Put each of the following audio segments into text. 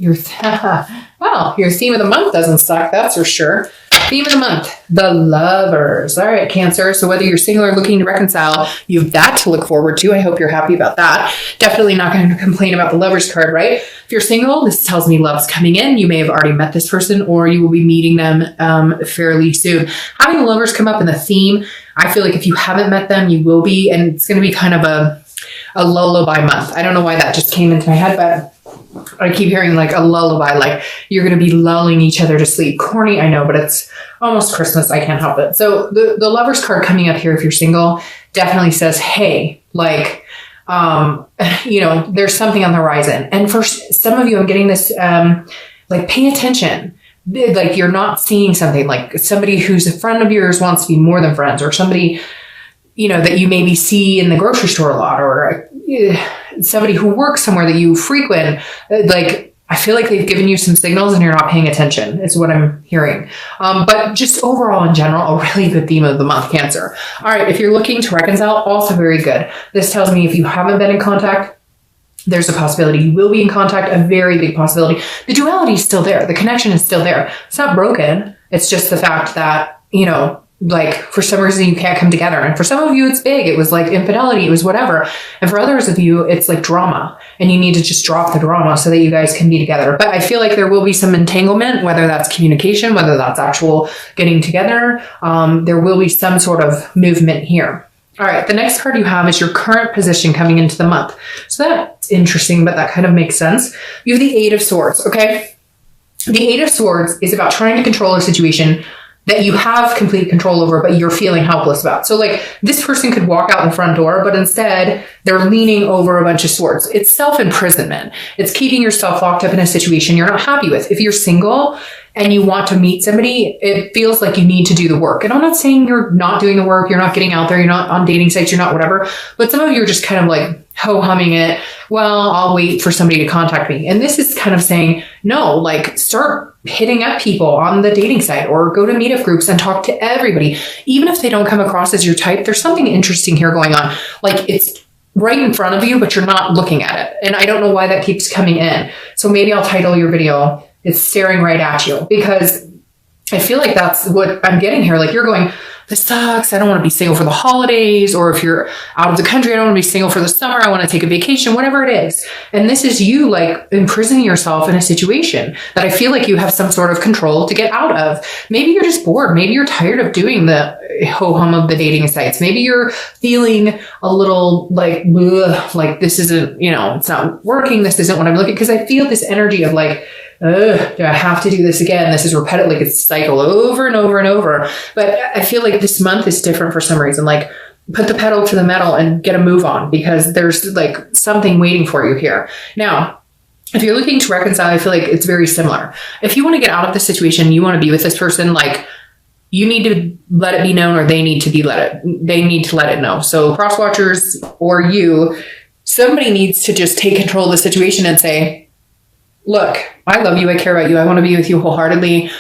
Well, your theme of the month doesn't suck, that's for sure. Theme of the month, the lovers. All right, Cancer. So whether you're single or looking to reconcile, you have that to look forward to. I hope you're happy about that. Definitely not going to complain about the lovers card, right? If you're single, this tells me love's coming in. You may have already met this person or you will be meeting them fairly soon. Having the lovers come up in the theme, I feel like if you haven't met them, you will be. And it's going to be kind of a lullaby month. I don't know why that just came into my head, but I keep hearing like a lullaby, like you're going to be lulling each other to sleep. Corny, I know, but it's almost Christmas. I can't help it. So the lovers card coming up here, if you're single, definitely says, hey, like, there's something on the horizon. And for some of you, I'm getting this, like, pay attention. Like you're not seeing something, like somebody who's a friend of yours wants to be more than friends, or somebody, that you maybe see in the grocery store a lot, or somebody who works somewhere that you frequent. Like, I feel like they've given you some signals and you're not paying attention is what I'm hearing. But just overall in general, a really good theme of the month, Cancer. All right. If you're looking to reconcile, also very good. This tells me if you haven't been in contact, there's a possibility you will be in contact, a very big possibility. The duality is still there. The connection is still there. It's not broken. It's just the fact that, like for some reason you can't come together. And for some of you, it's big. It was like infidelity. It was whatever. And for others of you, it's like drama, and you need to just drop the drama so that you guys can be together. But I feel like there will be some entanglement, whether that's communication, whether that's actual getting together. There will be some sort of movement here. All right. The next card you have is your current position coming into the month. So that's interesting, but that kind of makes sense. You have the Eight of Swords. Okay. The Eight of Swords is about trying to control a situation that you have complete control over, but you're feeling helpless about. So like this person could walk out the front door, but instead they're leaning over a bunch of swords. It's self-imprisonment. It's keeping yourself locked up in a situation you're not happy with. If you're single and you want to meet somebody, it feels like you need to do the work. And I'm not saying you're not doing the work, you're not getting out there, you're not on dating sites, you're not whatever, but some of you are just kind of like ho-humming it. Well, I'll wait for somebody to contact me. And this is kind of saying, no, like start hitting up people on the dating site or go to meetup groups and talk to everybody. Even if they don't come across as your type, there's something interesting here going on. Like it's right in front of you, but you're not looking at it. And I don't know why that keeps coming in. So maybe I'll title your video, It's Staring Right at You, because I feel like that's what I'm getting here. Like you're going, this sucks. I don't want to be single for the holidays. Or if you're out of the country, I don't want to be single for the summer. I want to take a vacation, whatever it is. And this is you like imprisoning yourself in a situation that I feel like you have some sort of control to get out of. Maybe you're just bored. Maybe you're tired of doing the ho-hum of the dating sites. Maybe you're feeling a little like, ugh, like this isn't, it's not working. This isn't what I'm looking, because I feel this energy of like, do I have to do this again? This is repetitive, like it's cycle over and over and over. But I feel like this month is different for some reason. Like put the pedal to the metal and get a move on, because there's like something waiting for you here. Now, if you're looking to reconcile, I feel like it's very similar. If you want to get out of the situation, you want to be with this person, like you need to let it be known, or they need to let it know. So cross watchers or you, somebody needs to just take control of the situation and say, look, I love you. I care about you. I want to be with you wholeheartedly.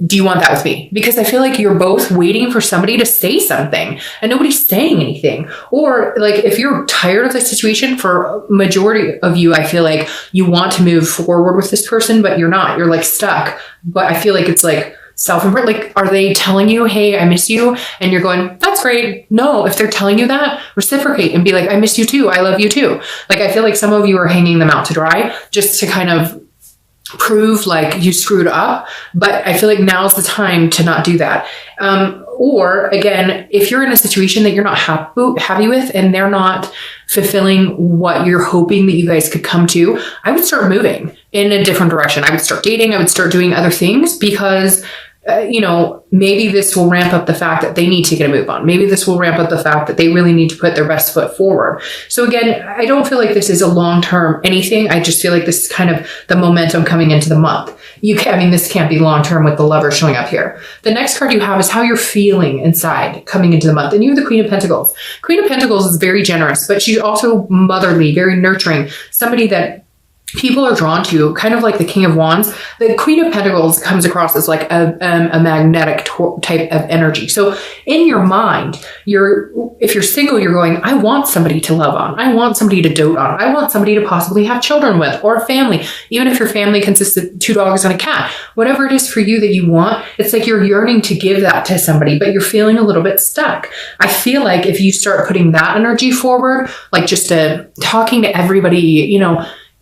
Do you want that with me? Because I feel like you're both waiting for somebody to say something and nobody's saying anything. Or like if you're tired of the situation, for majority of you, I feel like you want to move forward with this person, but you're not. You're like stuck. But I feel like it's like self-imprint. Like, are they telling you, hey, I miss you? And you're going, that's great. No, if they're telling you that, reciprocate and be like, I miss you too. I love you too. Like, I feel like some of you are hanging them out to dry just to kind of prove like you screwed up. But I feel like now's the time to not do that. Or again, if you're in a situation that you're not happy with and they're not fulfilling what you're hoping that you guys could come to, I would start moving in a different direction. I would start dating. I would start doing other things, because maybe this will ramp up the fact that they need to get a move on. Maybe this will ramp up the fact that they really need to put their best foot forward. So again, I don't feel like this is a long-term anything. I just feel like this is kind of the momentum coming into the month. This can't be long-term with the lover showing up here. The next card you have is how you're feeling inside coming into the month. And you have the Queen of Pentacles. Queen of Pentacles is very generous, but she's also motherly, very nurturing. Somebody that people are drawn to, kind of like the King of Wands. The Queen of Pentacles comes across as like a magnetic type of energy. So in your mind, if you're single, you're going, I want somebody to love on. I want somebody to dote on. I want somebody to possibly have children with, or a family. Even if your family consists of 2 dogs and a cat, whatever it is for you that you want, it's like you're yearning to give that to somebody, but you're feeling a little bit stuck. I feel like if you start putting that energy forward, like just talking to everybody,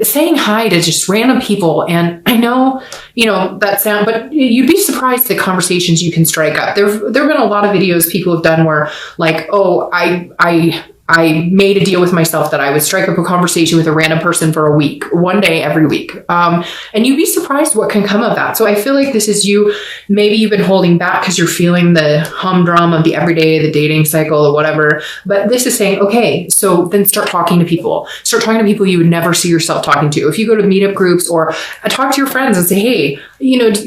saying hi to just random people. And I know, but you'd be surprised the conversations you can strike up. There've been a lot of videos people have done where like, oh, I made a deal with myself that I would strike up a conversation with a random person for a week, one day every week. And you'd be surprised what can come of that. So I feel like this is you. Maybe you've been holding back because you're feeling the humdrum of the everyday, the dating cycle or whatever. But this is saying, okay, so then start talking to people. Start talking to people you would never see yourself talking to. If you go to meetup groups or talk to your friends and say, hey,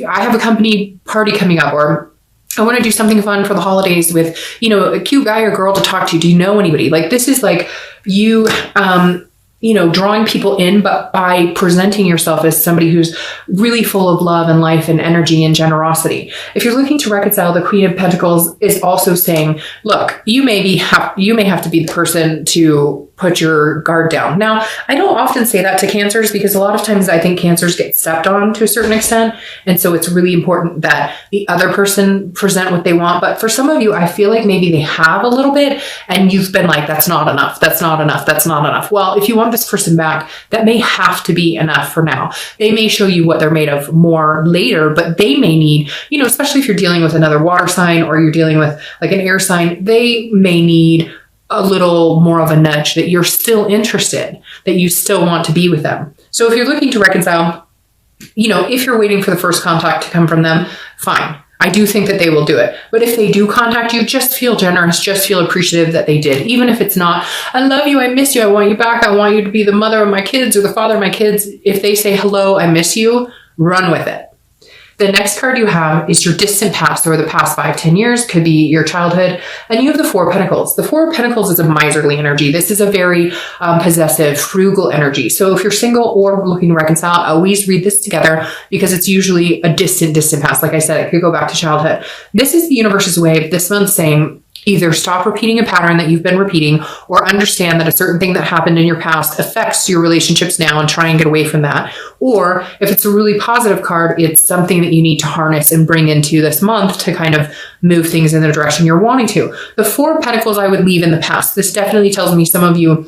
I have a company party coming up, or I want to do something fun for the holidays with, a cute guy or girl to talk to. Do you know anybody? Like, this is like you, drawing people in, but by presenting yourself as somebody who's really full of love and life and energy and generosity. If you're looking to reconcile, the Queen of Pentacles is also saying, look, you may have to be the person to put your guard down. Now, I don't often say that to Cancers because a lot of times I think Cancers get stepped on to a certain extent. And so it's really important that the other person present what they want. But for some of you, I feel like maybe they have a little bit and you've been like, that's not enough. That's not enough. That's not enough. Well, if you want this person back, that may have to be enough for now. They may show you what they're made of more later, but they may need, especially if you're dealing with another water sign or you're dealing with like an air sign, they may need a little more of a nudge that you're still interested, that you still want to be with them. So if you're looking to reconcile, if you're waiting for the first contact to come from them, fine. I do think that they will do it. But if they do contact you, just feel generous, just feel appreciative that they did. Even if it's not, I love you, I miss you, I want you back, I want you to be the mother of my kids or the father of my kids. If they say, hello, I miss you, run with it. The next card you have is your distant past, or the past 5-10 years, could be your childhood. And you have the Four of Pentacles. The Four of Pentacles is a miserly energy. This is a very possessive, frugal energy. So if you're single or looking to reconcile, always read this together because it's usually a distant past. Like I said, it could go back to childhood. This is the universe's way of this month saying, either stop repeating a pattern that you've been repeating or understand that a certain thing that happened in your past affects your relationships now and try and get away from that. Or if it's a really positive card, it's something that you need to harness and bring into this month to kind of move things in the direction you're wanting to. The Four of Pentacles I would leave in the past. This definitely tells me some of you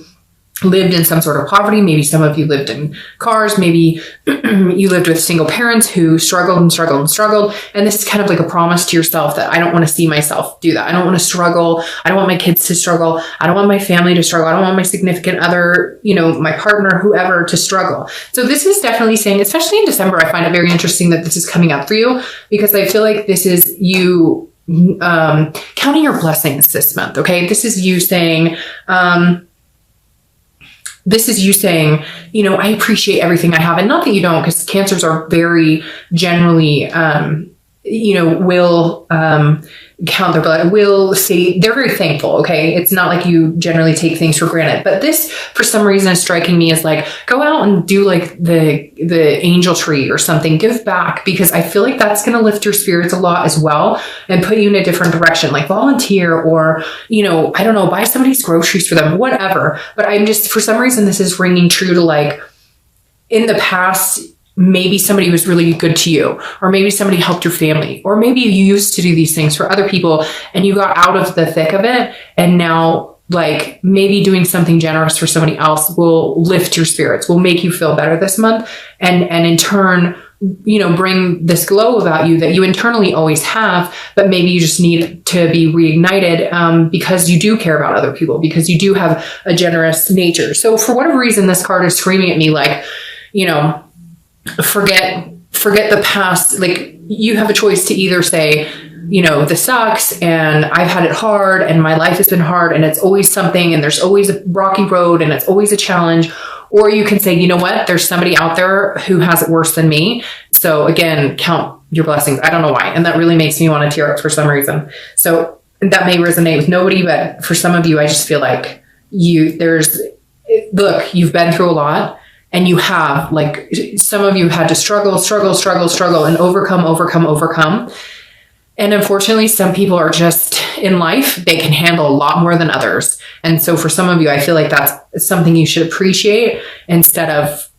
lived in some sort of poverty. Maybe some of you lived in cars. Maybe you lived with single parents who struggled and struggled and struggled. And this is kind of like a promise to yourself that I don't want to see myself do that. I don't want to struggle. I don't want my kids to struggle. I don't want my family to struggle. I don't want my significant other, my partner, whoever, to struggle. So this is definitely saying, especially in December, I find it very interesting that this is coming up for you because I feel like this is you counting your blessings this month. Okay. This is you saying, I appreciate everything I have. And not that you don't, because Cancers are very generally, will count their blood, will say they're very thankful. Okay. It's not like you generally take things for granted, but this for some reason is striking me as like, go out and do like the angel tree or something, give back, because I feel like that's going to lift your spirits a lot as well and put you in a different direction, like volunteer or, I don't know, buy somebody's groceries for them, whatever. But I'm just, for some reason, this is ringing true to like in the past, maybe somebody was really good to you, or maybe somebody helped your family, or maybe you used to do these things for other people and you got out of the thick of it. And now like maybe doing something generous for somebody else will lift your spirits, will make you feel better this month. And in turn, bring this glow about you that you internally always have, but maybe you just need to be reignited because you do care about other people, because you do have a generous nature. So for whatever reason, this card is screaming at me like, forget the past. Like you have a choice to either say, this sucks and I've had it hard and my life has been hard and it's always something and there's always a rocky road and it's always a challenge. Or you can say, you know what, there's somebody out there who has it worse than me. So again, count your blessings. I don't know why. And that really makes me want to tear up for some reason. So that may resonate with nobody, but for some of you, I just feel like you've been through a lot. and you have, like, some of you had to struggle and overcome. And unfortunately, some people are just in life, they can handle a lot more than others. And so for some of you, I feel like that's something you should appreciate instead of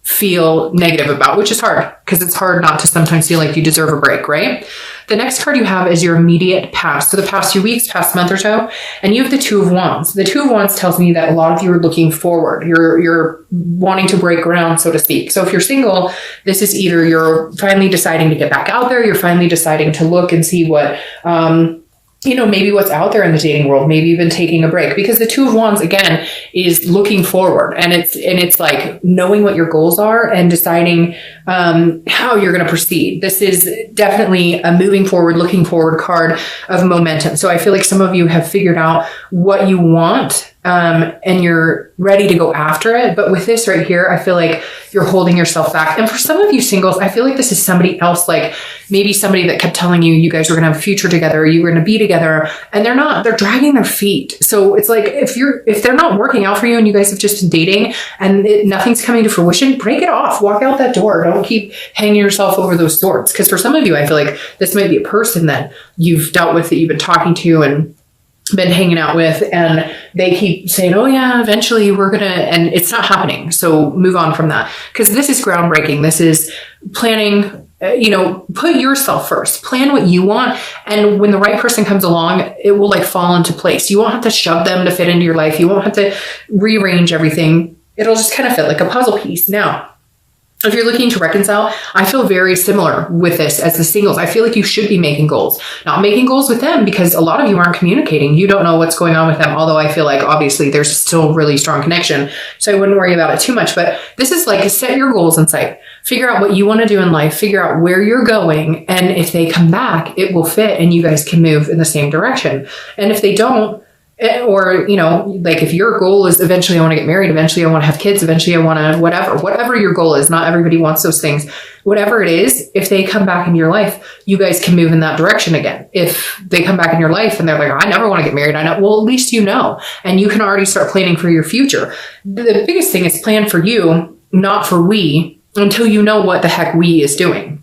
feel negative about, which is hard because it's hard not to sometimes feel like you deserve a break, right? The next card you have is your immediate past. So the past few weeks, past month or so, and you have the Two of Wands. The Two of Wands tells me that a lot of you are looking forward. You're wanting to break ground, so to speak. So if you're single, this is either you're finally deciding to get back out there, you're finally deciding to look and see what, maybe what's out there in the dating world. Maybe you've been taking a break, because the Two of Wands, again, is looking forward, and it's like knowing what your goals are and deciding how you're going to proceed. This is definitely a moving forward, looking forward card of momentum. So I feel like some of you have figured out what you want, and you're ready to go after it. But with this right here, I feel like you're holding yourself back. And for some of you singles, I feel like this is somebody else, like maybe somebody that kept telling you, you guys were going to have a future together, you were going to be together, and they're dragging their feet. So it's like, if they're not working out for you and you guys have just been dating and nothing's coming to fruition, break it off, walk out that door. Don't keep hanging yourself over those swords. Because for some of you, I feel like this might be a person that you've dealt with, that you've been talking to and been hanging out with, and they keep saying, oh yeah, eventually we're gonna, and it's not happening. So move on from that, because this is groundbreaking. This is planning, put yourself first, plan what you want. And when the right person comes along, it will like fall into place. You won't have to shove them to fit into your life. You won't have to rearrange everything. It'll just kind of fit like a puzzle piece. Now, if you're looking to reconcile, I feel very similar with this as the singles. I feel like you should be making goals, not making goals with them, because a lot of you aren't communicating. You don't know what's going on with them. Although I feel like obviously there's still really strong connection. So I wouldn't worry about it too much, but this is like, set your goals in sight, figure out what you want to do in life, figure out where you're going. And if they come back, it will fit and you guys can move in the same direction. And if they don't, or, like if your goal is eventually I want to get married, eventually I want to have kids, eventually I want to whatever your goal is, not everybody wants those things. Whatever it is, if they come back into your life, you guys can move in that direction again. If they come back in your life and they're like, I never want to get married, well, at least and you can already start planning for your future. The biggest thing is plan for you, not for we, until you know what the heck we is doing.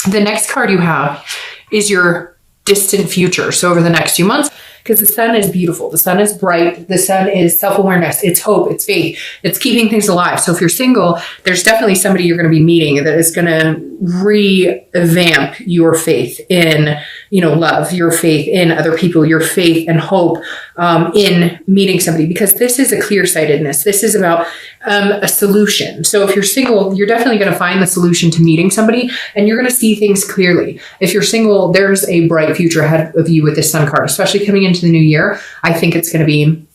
The next card you have is your distant future. So over the next few months, because the sun is beautiful, the sun is bright, the sun is self-awareness, it's hope, it's faith, it's keeping things alive. So if you're single, there's definitely somebody you're going to be meeting that is going to revamp your faith in, love, your faith in other people, your faith and hope in meeting somebody, because this is a clear-sightedness. This is about a solution. So if you're single, you're definitely going to find the solution to meeting somebody, and you're going to see things clearly. If you're single, there's a bright future ahead of you with this sun card, especially coming into the new year. I think it's going to be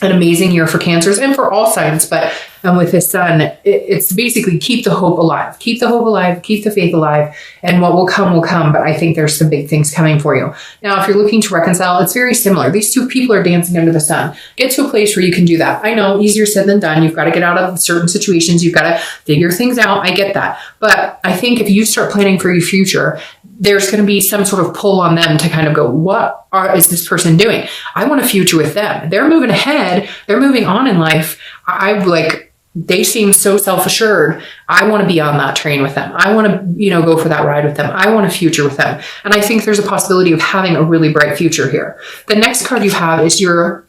an amazing year for Cancers and for all signs, but with this sun, it's basically keep the hope alive, keep the hope alive, keep the faith alive, and what will come will come. But I think there's some big things coming for you. Now, if you're looking to reconcile, it's very similar. These two people are dancing under the sun. Get to a place where you can do that. I know, easier said than done. You've got to get out of certain situations. You've got to figure things out. I get that. But I think if you start planning for your future, there's going to be some sort of pull on them to kind of go, what is this person doing? I want a future with them. They're moving ahead. They're moving on in life. They seem so self-assured. I want to be on that train with them. I want to, go for that ride with them. I want a future with them. And I think there's a possibility of having a really bright future here. The next card you have is your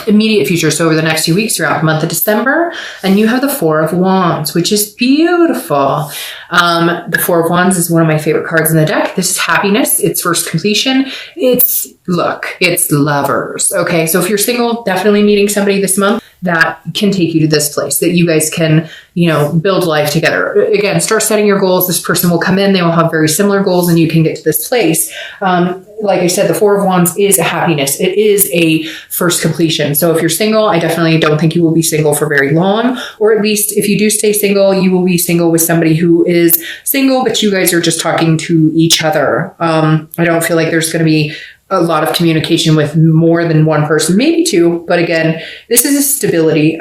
immediate future. So over the next few weeks, throughout the month of December, and you have the Four of Wands, which is beautiful. The Four of Wands is one of my favorite cards in the deck. This is happiness. It's first completion. It's lovers. Okay. So if you're single, definitely meeting somebody this month that can take you to this place, that you guys can, build life together. Again, start setting your goals. This person will come in, they will have very similar goals, and you can get to this place. Like I said, the Four of Wands is a happiness. It is a first completion. So if you're single, I definitely don't think you will be single for very long, or at least if you do stay single, you will be single with somebody who is single, but you guys are just talking to each other. I don't feel like there's going to be a lot of communication with more than one person, maybe two. But again, this is a stability,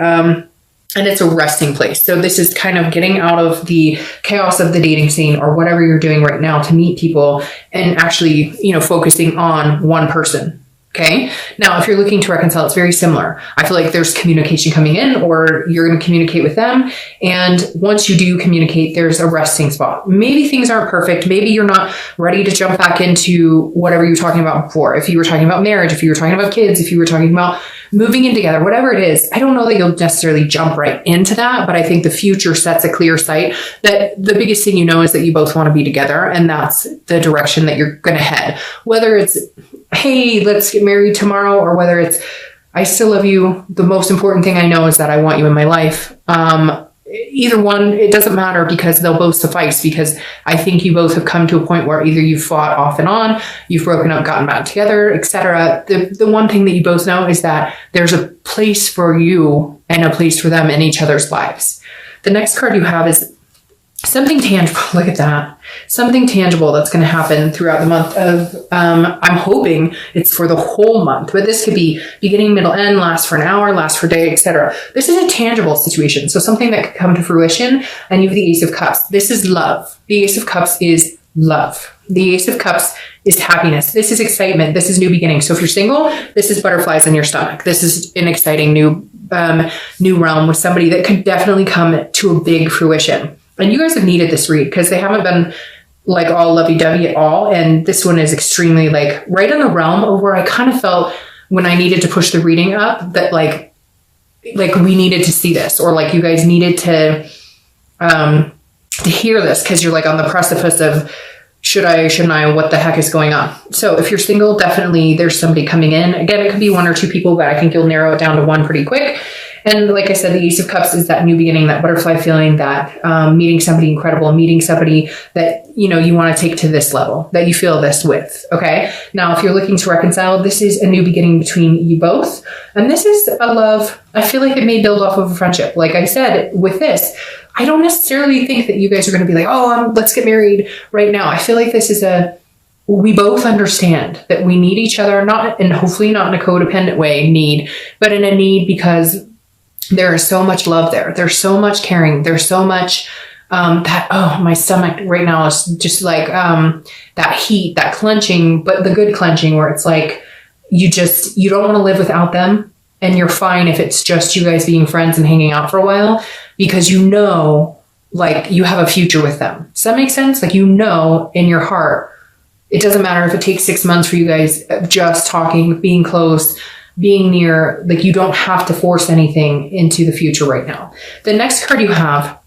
and it's a resting place. So this is kind of getting out of the chaos of the dating scene or whatever you're doing right now to meet people and actually, focusing on one person. Okay. Now, if you're looking to reconcile, it's very similar. I feel like there's communication coming in, or you're going to communicate with them. And once you do communicate, there's a resting spot. Maybe things aren't perfect. Maybe you're not ready to jump back into whatever you were talking about before. If you were talking about marriage, if you were talking about kids, if you were talking about moving in together, whatever it is, I don't know that you'll necessarily jump right into that, but I think the future sets a clear sight that the biggest thing you know is that you both want to be together, and that's the direction that you're going to head. Whether it's, hey, let's get married tomorrow, or whether it's, I still love you. The most important thing I know is that I want you in my life. Either one, it doesn't matter, because they'll both suffice, because I think you both have come to a point where either you've fought off and on, you've broken up, gotten back together, etc. The one thing that you both know is that there's a place for you and a place for them in each other's lives. The next card you have is something tangible. Look at that. Something tangible that's going to happen throughout the month of, I'm hoping it's for the whole month, but this could be beginning, middle, end, last for an hour, last for a day, etc. This is a tangible situation. So something that could come to fruition, and you have the Ace of Cups. This is love. The Ace of Cups is love. The Ace of Cups is happiness. This is excitement. This is new beginnings. So if you're single, this is butterflies in your stomach. This is an exciting new realm with somebody that could definitely come to a big fruition. And you guys have needed this read, because they haven't been like all lovey-dovey at all. And this one is extremely like right in the realm of where I kind of felt when I needed to push the reading up that like we needed to see this, or like you guys needed to hear this, because you're like on the precipice of should I, shouldn't I, what the heck is going on? So if you're single, definitely there's somebody coming in. Again, it could be one or two people, but I think you'll narrow it down to one pretty quick. And like I said, the Ace of Cups is that new beginning, that butterfly feeling, that meeting somebody incredible, meeting somebody that, you know, you want to take to this level, that you feel this with. Okay. Now, if you're looking to reconcile, this is a new beginning between you both. And this is a love. I feel like it may build off of a friendship. Like I said, with this, I don't necessarily think that you guys are going to be like, oh, let's get married right now. I feel like this is we both understand that we need each other, not, and hopefully not in a codependent way, but in a need because there is so much love there. There's so much caring. There's so much my stomach right now is just like that heat, that clenching, but the good clenching where it's like you don't want to live without them, and you're fine if it's just you guys being friends and hanging out for a while, because you know, like, you have a future with them. Does that make sense? Like, you know, in your heart, it doesn't matter if it takes 6 months for you guys just talking, being close, being near, like, you don't have to force anything into the future right now. The next card you have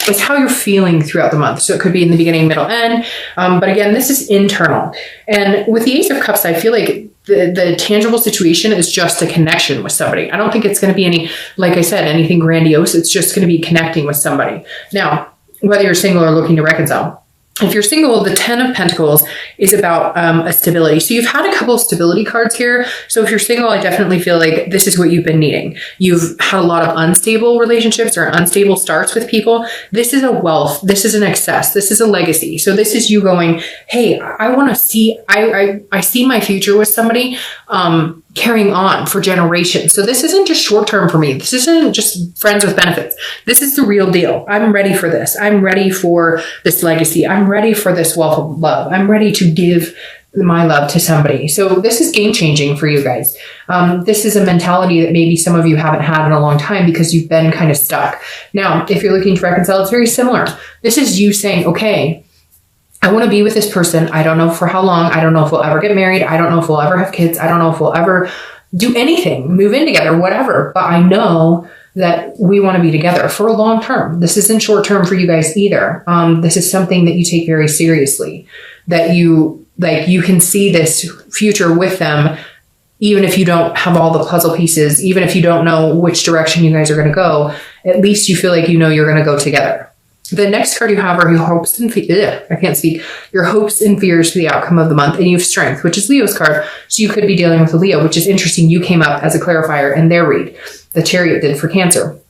is how you're feeling throughout the month. So it could be in the beginning, middle, end. But again, this is internal. And with the Ace of Cups, I feel like the tangible situation is just a connection with somebody. I don't think it's going to be any, like I said, anything grandiose. It's just going to be connecting with somebody. Now, whether you're single or looking to reconcile, if you're single, the 10 of Pentacles is about a stability. So you've had a couple of stability cards here. So if you're single, I definitely feel like this is what you've been needing. You've had a lot of unstable relationships or unstable starts with people. This is a wealth. This is an excess. This is a legacy. So this is you going, hey, I want to see, I see my future with somebody carrying on for generations. So this isn't just short term for me. This isn't just friends with benefits. This is the real deal. I'm ready for this. I'm ready for this legacy. I'm ready for this wealth of love. I'm ready to give my love to somebody. So this is game changing for you guys. This is a mentality that maybe some of you haven't had in a long time because you've been kind of stuck. Now, if you're looking to reconcile, it's very similar. This is you saying, okay, I want to be with this person. I don't know for how long. I don't know if we'll ever get married. I don't know if we'll ever have kids. I don't know if we'll ever do anything, move in together, whatever. But I know that we want to be together for a long term. This isn't short term for you guys either. This is something that you take very seriously, that you can see this future with them, even if you don't have all the puzzle pieces, even if you don't know which direction you guys are going to go, at least you feel like you know you're going to go together. The next card you have are your hopes and your hopes and fears for the outcome of the month. And you have strength, which is Leo's card. So you could be dealing with a Leo, which is interesting. You came up as a clarifier in their read. The Chariot did for Cancer.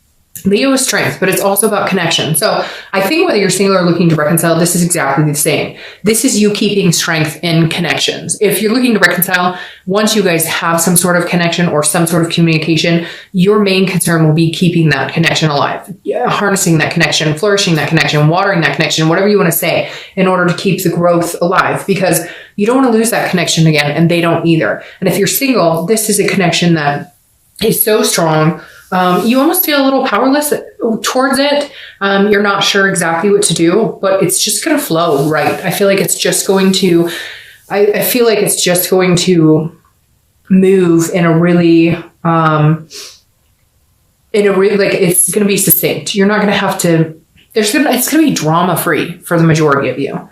Leo is strength, but it's also about connection. So I think whether you're single or looking to reconcile, this is exactly the same. This is you keeping strength in connections. If you're looking to reconcile, once you guys have some sort of connection or some sort of communication, your main concern will be keeping that connection alive, harnessing that connection, flourishing that connection, watering that connection, whatever you want to say, in order to keep the growth alive, because you don't want to lose that connection again, and they don't either. And if you're single, this is a connection that is so strong. You almost feel a little powerless towards it. You're not sure exactly what to do, but it's just going to flow, right? I feel like it's just going to, I feel like it's just going to move in a really, like it's going to be succinct. You're not going to have to, it's going to be drama free for the majority of you.